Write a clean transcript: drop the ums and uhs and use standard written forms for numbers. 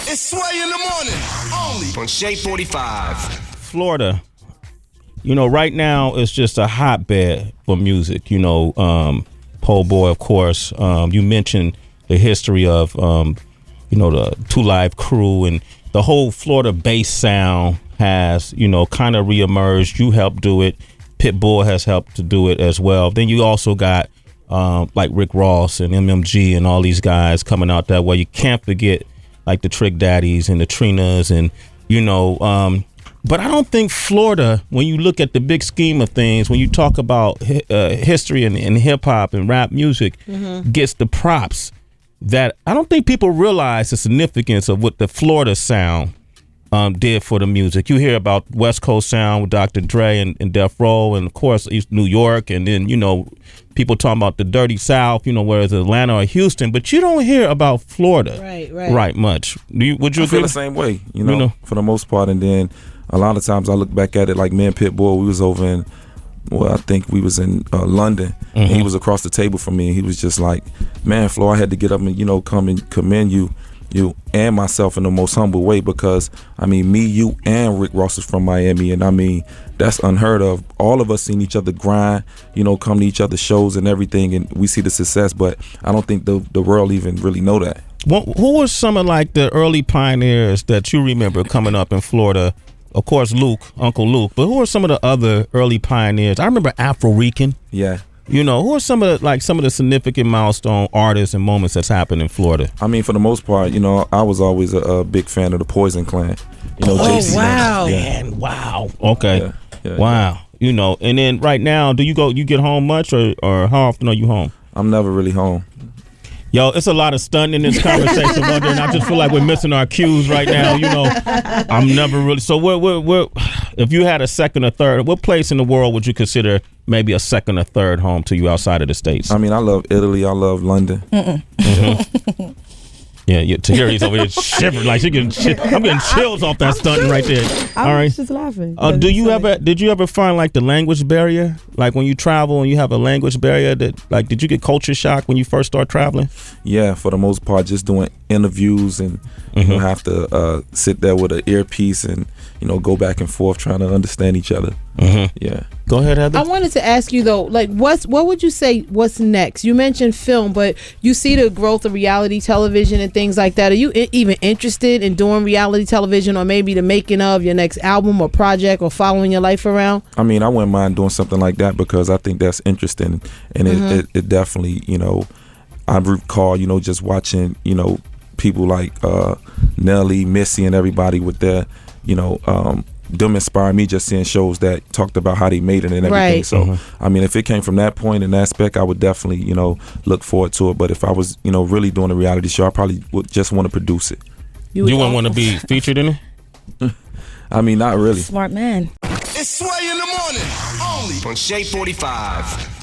It's Sway in the morning, only on Shea 45. Florida, right now it's just a hotbed for music. Po' Boy, of course. You mentioned the history of, the 2 Live Crew, and the whole Florida bass sound has, kind of reemerged. You helped do it. Pitbull has helped to do it as well. Then you also got like Rick Ross and MMG and all these guys coming out that way. You can't forget like the Trick Daddies and the Trinas and, but I don't think Florida, when you look at the big scheme of things, when you talk about history and hip hop and rap music, gets the props that I don't think people realize the significance of what the Florida sound did for the music. You hear about West Coast sound with Dr. Dre and Death Row, and of course New York, and then people talking about the Dirty South, whether it's Atlanta or Houston, but you don't hear about Florida right much. Would you I agree? feel the same way, for the most part. And then a lot of times I look back at it like me and Pitbull, we was over in, I think we was in London, and he was across the table from me, and he was just like, man, Flo, I had to get up and come and commend you and myself in the most humble way, because me, you, and Rick Ross is from Miami, and that's unheard of. All of us seen each other grind, come to each other's shows and everything, and we see the success, but I don't think the world even really know that. Who were some of like the early pioneers that you remember coming up in Florida? Of course, Uncle Luke, but who are some of the other early pioneers? I remember Afro Rican. Yeah. Who are some of the significant milestone artists and moments that's happened in Florida? For the most part, I was always a big fan of the Poison Clan. JC. Wow. Man, wow. Okay. Yeah, wow. And then right now, you get home much, or how often are you home? I'm never really home. Yo, it's a lot of stunting in this conversation, Wonder, and I just feel like we're missing our cues right now. I'm never really. So, where, if you had a second or third, what place in the world would you consider maybe a second or third home to you outside of the States? I love Italy. I love London. Yeah, Tahiri's over here shivering like I'm getting chills off that stunting right there. All right, just laughing. Did you ever find like the language barrier? Like when you travel and you have a language barrier, did you get culture shock when you first start traveling? Yeah, for the most part, just doing interviews and have to sit there with an earpiece and go back and forth trying to understand each other. Yeah. Go ahead, Heather. I wanted to ask you though, like, what would you say? What's next? You mentioned film, but you see the growth of reality television and things like that. Are you even interested in doing reality television, or maybe the making of your next album or project, or following your life around? I wouldn't mind doing something like that, because I think that's interesting, and it definitely, I recall, just watching, people like Nelly, Missy, and everybody with their, them inspire me, just seeing shows that talked about how they made it and everything. Right. So if it came from that point and aspect, I would definitely look forward to it. But if I was really doing a reality show, I probably would just want to produce it. You wouldn't want to be featured in it? Not really. Smart man. It's Sway in the morning, only on Shea 45.